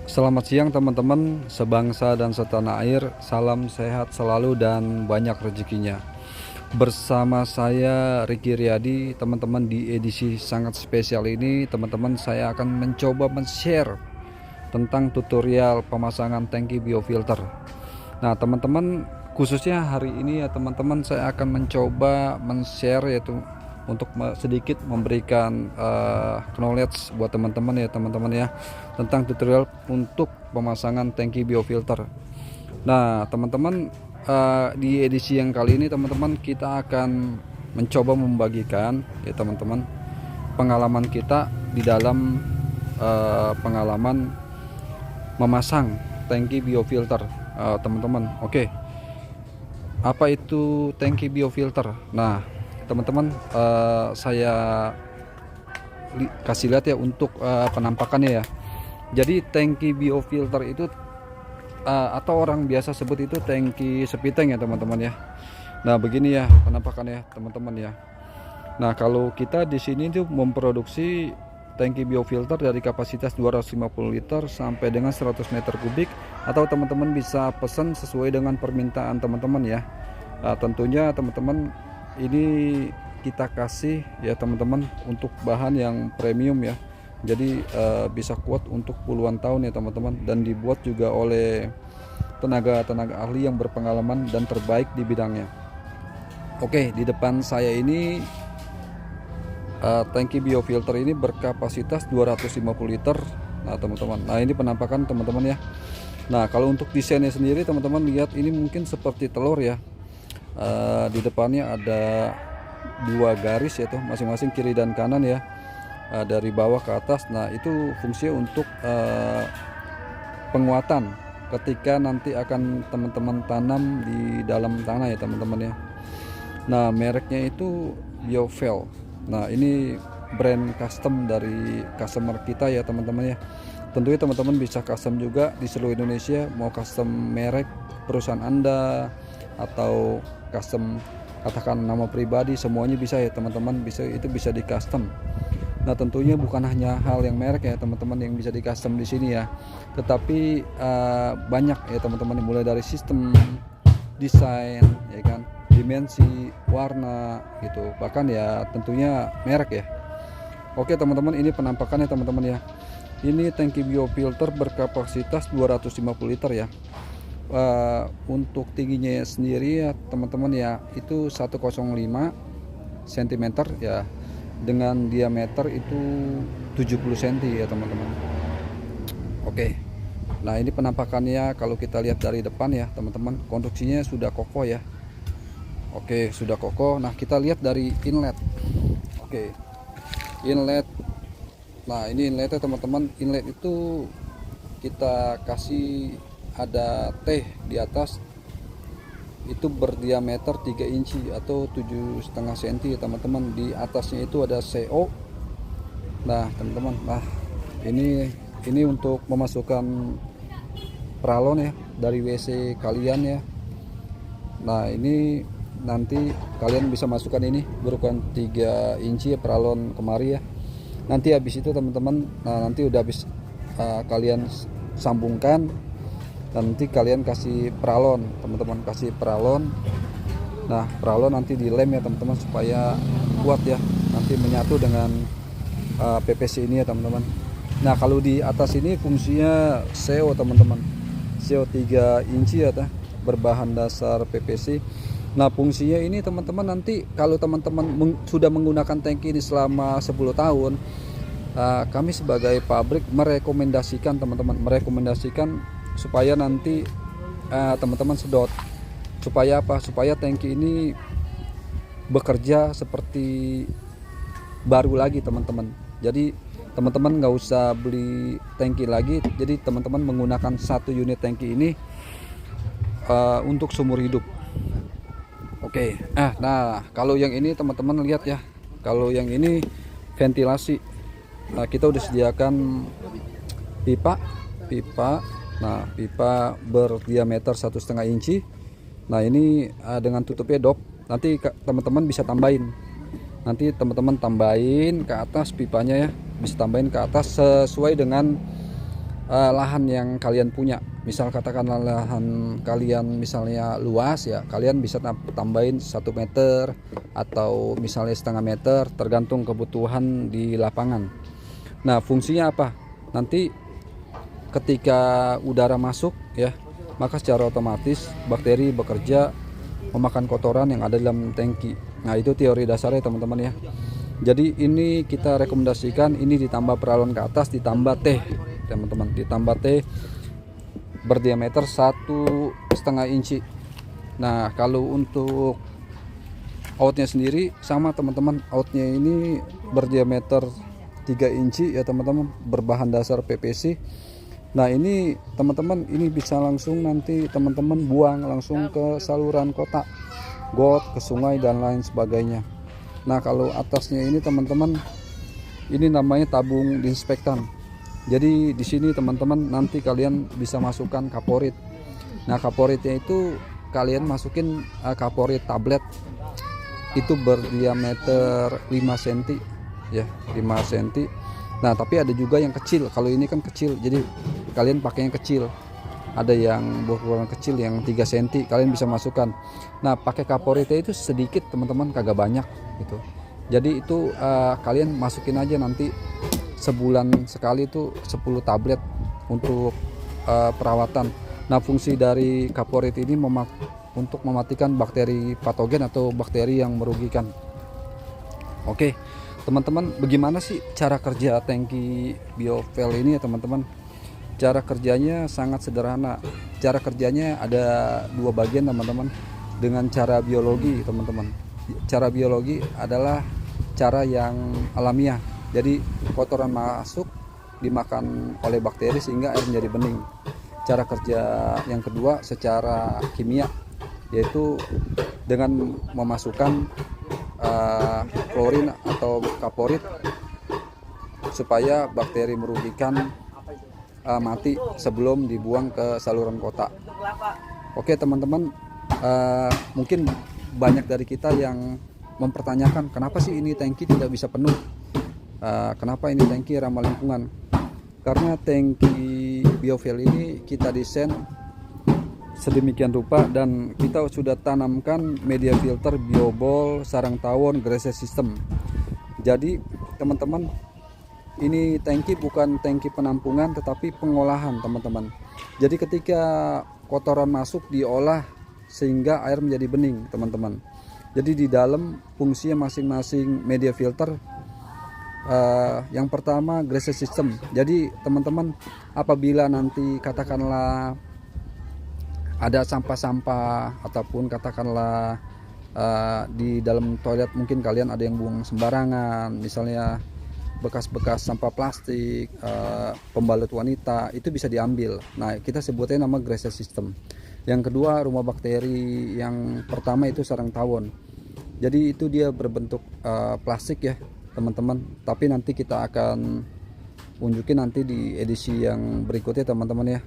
Selamat siang teman-teman sebangsa dan setanah air. Salam sehat selalu dan banyak rezekinya. Bersama saya Riki Riyadi, teman-teman, di edisi sangat spesial ini teman-teman saya akan mencoba men-share tentang tutorial pemasangan tangki biofilter. Nah teman-teman, khususnya hari ini ya teman-teman, saya akan mencoba men-share yaitu untuk sedikit memberikan knowledge buat teman-teman ya tentang tutorial untuk pemasangan tangki biofilter. Nah teman-teman, di edisi yang kali ini teman-teman kita akan mencoba membagikan ya teman-teman pengalaman kita di dalam pengalaman memasang tangki biofilter teman-teman. Oke, apa itu tangki biofilter? Nah teman-teman, saya kasih lihat ya untuk penampakannya ya. Jadi tangki biofilter itu atau orang biasa sebut itu tangki sepiteng ya teman-teman ya. Nah begini ya penampakannya teman-teman ya. Nah kalau kita di sini tuh memproduksi tangki biofilter dari kapasitas 250 liter sampai dengan 100 meter kubik, atau teman-teman bisa pesan sesuai dengan permintaan teman-teman ya. Tentunya teman-teman, ini kita kasih ya teman-teman untuk bahan yang premium ya, jadi bisa kuat untuk puluhan tahun ya teman-teman, dan dibuat juga oleh tenaga ahli yang berpengalaman dan terbaik di bidangnya. Oke, di depan saya ini tangki biofilter ini berkapasitas 250 liter. Nah teman-teman, nah ini penampakan teman-teman ya. Nah kalau untuk desainnya sendiri teman-teman lihat, ini mungkin seperti telur ya. Di depannya ada dua garis yaitu masing-masing kiri dan kanan ya, dari bawah ke atas. Nah itu fungsinya untuk penguatan ketika nanti akan teman-teman tanam di dalam tanah ya teman-teman ya. Nah mereknya itu Biovel. Nah ini brand custom dari customer kita ya teman-teman ya. Tentunya teman-teman bisa custom juga di seluruh Indonesia, mau custom merek perusahaan Anda atau custom katakan nama pribadi, semuanya bisa ya teman-teman, itu bisa di custom. Nah tentunya bukan hanya hal yang merek ya teman-teman yang bisa di custom di sini ya, tetapi banyak ya teman-teman, mulai dari sistem, desain ya kan, dimensi, warna gitu, bahkan ya tentunya merek ya. Oke teman-teman, ini penampakannya teman-teman ya. Ini tangki biofilter berkapasitas 250 liter ya. Untuk tingginya sendiri ya teman-teman ya, itu 105 cm ya, dengan diameter itu 70 cm ya teman-teman. Oke, nah ini penampakannya kalau kita lihat dari depan ya teman-teman, konstruksinya sudah kokoh ya. Oke, sudah kokoh. Nah kita lihat dari inlet. Oke, inlet. Nah ini inletnya teman-teman. Inlet itu kita kasih ada T di atas, itu berdiameter 3 inci atau 7,5 cm ya teman-teman. Di atasnya itu ada CO. Nah teman-teman, nah ini untuk memasukkan pralon ya dari WC kalian ya. Nah ini nanti kalian bisa masukkan ini berukuran 3 inci ya, pralon kemari ya. Nanti habis itu teman-teman, nah nanti udah habis kalian sambungkan, nanti kalian kasih pralon teman-teman, kasih pralon. Nah pralon nanti dilem ya teman-teman supaya kuat ya, nanti menyatu dengan PVC ini ya teman-teman. Nah kalau di atas ini fungsinya CO teman-teman, CO 3 inci ya berbahan dasar PVC. Nah fungsinya ini teman-teman, nanti kalau teman-teman sudah menggunakan tangki ini selama 10 tahun, kami sebagai pabrik merekomendasikan teman-teman, supaya nanti teman-teman sedot. Supaya apa? Supaya tangki ini bekerja seperti baru lagi teman-teman. Jadi teman-teman nggak usah beli tangki lagi, jadi teman-teman menggunakan satu unit tangki ini untuk seumur hidup. Oke, nah kalau yang ini teman-teman lihat ya, kalau yang ini ventilasi. Nah kita udah sediakan pipa. Nah pipa berdiameter 1,5 inci. Nah ini dengan tutupnya dop. Nanti teman-teman bisa tambahin. Nanti teman-teman tambahin ke atas pipanya ya, bisa tambahin ke atas sesuai dengan lahan yang kalian punya. Misal katakanlah lahan kalian misalnya luas ya, kalian bisa tambahin 1 meter atau misalnya setengah meter, tergantung kebutuhan di lapangan. Nah fungsinya apa? Nanti ketika udara masuk ya, maka secara otomatis bakteri bekerja memakan kotoran yang ada dalam tangki. Nah itu teori dasarnya teman-teman ya. Jadi ini kita rekomendasikan ini ditambah peralon ke atas, ditambah teh teman-teman, ditambah teh berdiameter 1,5 inci. Nah kalau untuk outnya sendiri sama teman-teman, outnya ini berdiameter 3 inci ya teman-teman, berbahan dasar PVC. Nah ini teman-teman, ini bisa langsung nanti teman-teman buang langsung ke saluran kota, got, ke sungai dan lain sebagainya. Nah kalau atasnya ini teman-teman, ini namanya tabung disinfektan. Jadi di sini teman-teman nanti kalian bisa masukkan kaporit. Nah kaporitnya itu kalian masukin kaporit tablet, itu berdiameter 5 cm ya, 5 cm. Nah tapi ada juga yang kecil. Kalau ini kan kecil, jadi kalian pakai yang kecil. Ada yang berukuran kecil yang 3 cm, kalian bisa masukkan. Nah pakai kaporitnya itu sedikit teman-teman, kagak banyak gitu. Jadi itu kalian masukin aja nanti sebulan sekali itu 10 tablet untuk perawatan. Nah fungsi dari kaporit ini untuk mematikan bakteri patogen atau bakteri yang merugikan. Oke teman-teman, bagaimana sih cara kerja tangki BioVel ini ya teman-teman? Cara kerjanya sangat sederhana. Cara kerjanya ada 2 bagian teman-teman, dengan cara biologi teman-teman. Cara biologi adalah cara yang alamiah. Jadi kotoran masuk dimakan oleh bakteri sehingga air menjadi bening. Cara kerja yang kedua secara kimia, yaitu dengan memasukkan klorin atau kaporit supaya bakteri merugikan mati sebelum dibuang ke saluran kota. Oke teman-teman, mungkin banyak dari kita yang mempertanyakan kenapa sih ini tangki tidak bisa penuh. Kenapa ini tangki ramah lingkungan? Karena tangki BioVel ini kita desain sedemikian rupa dan kita sudah tanamkan media filter, biobol, sarang tawon, grazing system. Jadi teman-teman, ini tangki bukan tangki penampungan tetapi pengolahan teman-teman. Jadi ketika kotoran masuk diolah sehingga air menjadi bening teman-teman. Jadi di dalam fungsinya masing-masing media filter. Yang pertama grazing system. Jadi teman-teman, apabila nanti katakanlah ada sampah-sampah ataupun katakanlah di dalam toilet mungkin kalian ada yang buang sembarangan, misalnya bekas-bekas sampah plastik, pembalut wanita, itu bisa diambil. Nah kita sebutnya nama grazing system. Yang kedua rumah bakteri. Yang pertama itu sarang tawon. Jadi itu dia berbentuk plastik ya teman-teman, tapi nanti kita akan unjukin nanti di edisi yang berikutnya teman-teman ya.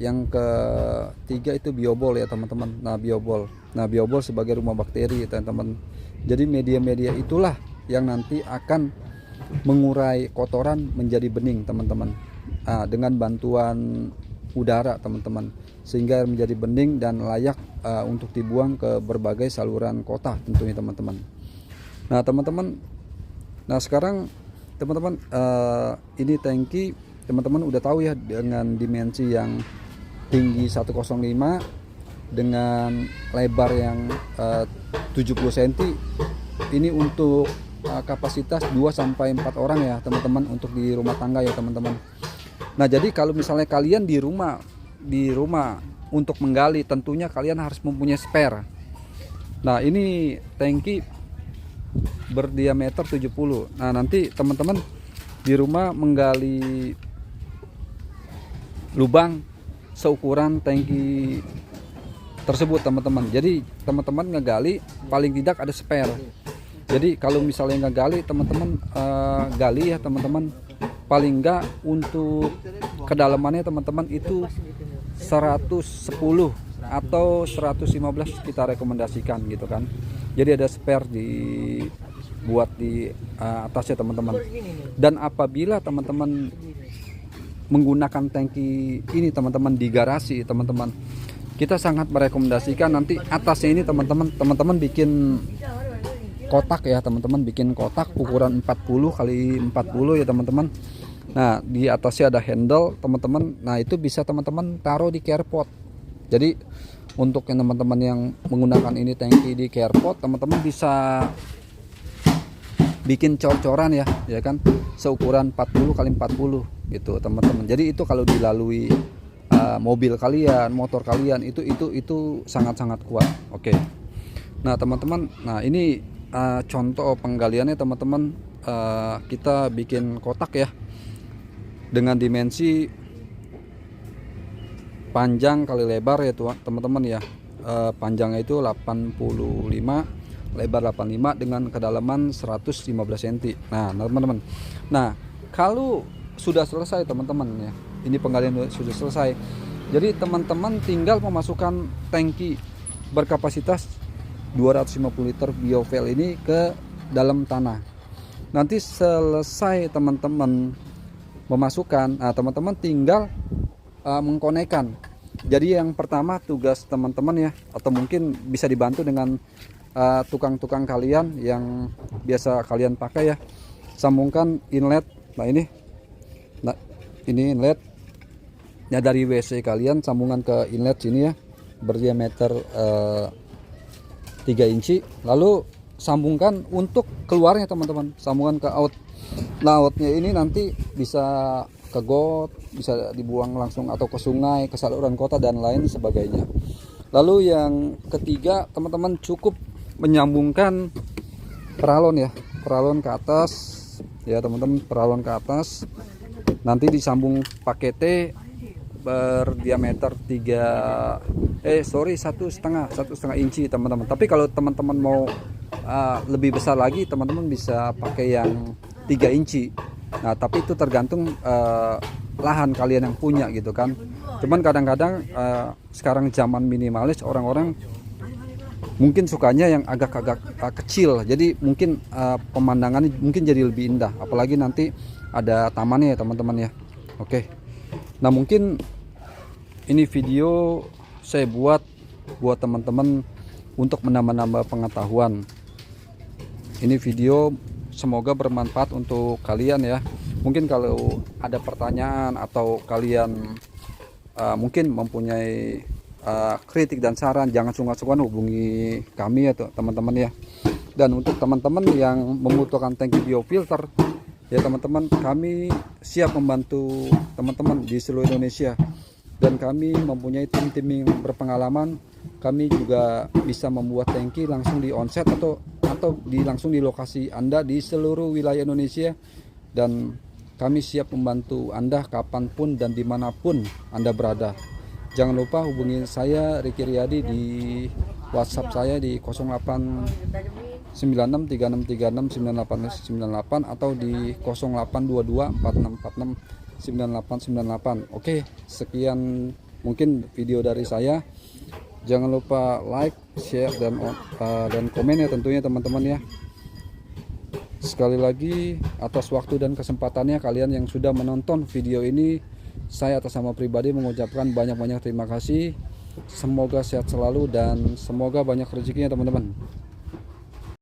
Yang ketiga itu biobol ya teman-teman. Nah biobol sebagai rumah bakteri teman-teman. Jadi media-media itulah yang nanti akan mengurai kotoran menjadi bening teman-teman, dengan bantuan udara teman-teman, sehingga menjadi bening dan layak untuk dibuang ke berbagai saluran kota tentunya teman-teman. Nah teman-teman, nah sekarang teman-teman, ini tangki teman-teman udah tahu ya, dengan dimensi yang tinggi 105 dengan lebar yang 70 cm. Ini untuk kapasitas 2-4 orang ya teman-teman, untuk di rumah tangga ya teman-teman. Nah jadi kalau misalnya kalian di rumah untuk menggali, tentunya kalian harus mempunyai spare. Nah ini tangki berdiameter 70. Nah nanti teman-teman di rumah menggali lubang seukuran tangki tersebut teman-teman. Jadi teman-teman ngegali paling tidak ada spare. Jadi kalau misalnya ngegali teman-teman gali ya teman-teman, paling enggak untuk kedalamannya teman-teman itu 110 atau 115 kita rekomendasikan gitu kan. Jadi ada spare buat di atasnya teman-teman. Dan apabila teman-teman menggunakan tangki ini teman-teman di garasi teman-teman, kita sangat merekomendasikan nanti atasnya ini teman-teman bikin kotak ya teman-teman, bikin kotak ukuran 40 kali 40 ya teman-teman. Nah di atasnya ada handle teman-teman, nah itu bisa teman-teman taruh di carport. Jadi untuk yang teman-teman yang menggunakan ini tangki di carport, teman-teman bisa bikin cor-coran ya kan, seukuran 40 kali 40 gitu teman-teman. Jadi itu kalau dilalui mobil kalian, motor kalian, itu sangat-sangat kuat. Oke. Nah teman-teman, nah ini contoh penggaliannya teman-teman. Kita bikin kotak ya dengan dimensi panjang kali lebar ya teman-teman ya. Panjangnya itu 85, lebar 85 dengan kedalaman 115 cm. Nah teman-teman, nah kalau sudah selesai teman-teman ya, ini penggalian sudah selesai, jadi teman-teman tinggal memasukkan tangki berkapasitas 250 liter biofuel ini ke dalam tanah. Nanti selesai teman-teman memasukkan, nah teman-teman tinggal mengkonekkan. Jadi yang pertama tugas teman-teman ya, atau mungkin bisa dibantu dengan tukang-tukang kalian yang biasa kalian pakai ya, sambungkan inlet. Nah ini inlet ya, dari WC kalian sambungan ke inlet sini ya, berdiameter 3 inci, lalu sambungkan untuk keluarnya teman-teman, sambungan ke out. Nah outnya ini nanti bisa ke got, bisa dibuang langsung atau ke sungai, ke saluran kota dan lain sebagainya. Lalu yang ketiga teman-teman cukup menyambungkan peralon ya, peralon ke atas ya teman-teman, peralon ke atas, nanti disambung pakai T berdiameter 1,5 inci teman-teman. Tapi kalau teman-teman mau lebih besar lagi, teman-teman bisa pakai yang 3 inci. Nah tapi itu tergantung lahan kalian yang punya gitu kan. Cuman kadang-kadang sekarang zaman minimalis, orang-orang mungkin sukanya yang agak-agak kecil, jadi mungkin pemandangannya mungkin jadi lebih indah, apalagi nanti ada tamannya ya teman-teman ya. Oke, nah mungkin ini video saya buat teman-teman untuk menambah-nambah pengetahuan. Ini video semoga bermanfaat untuk kalian ya. Mungkin kalau ada pertanyaan atau kalian mungkin mempunyai kritik dan saran, jangan sungkan-sungkan hubungi kami ya teman-teman ya. Dan untuk teman-teman yang membutuhkan tangki biofilter ya teman-teman, kami siap membantu teman-teman di seluruh Indonesia, dan kami mempunyai tim-tim yang berpengalaman. Kami juga bisa membuat tangki langsung di onset atau langsung di lokasi Anda di seluruh wilayah Indonesia, dan kami siap membantu Anda kapanpun dan dimanapun Anda berada. Jangan lupa hubungi saya Ricky Riyadi di WhatsApp saya di 089636369898 atau di 082246469898. Oke, sekian mungkin video dari saya. Jangan lupa like, share dan komen ya tentunya teman-teman ya. Sekali lagi atas waktu dan kesempatannya kalian yang sudah menonton video ini, saya atas nama pribadi mengucapkan banyak-banyak terima kasih. Semoga sehat selalu dan semoga banyak rezekinya teman-teman.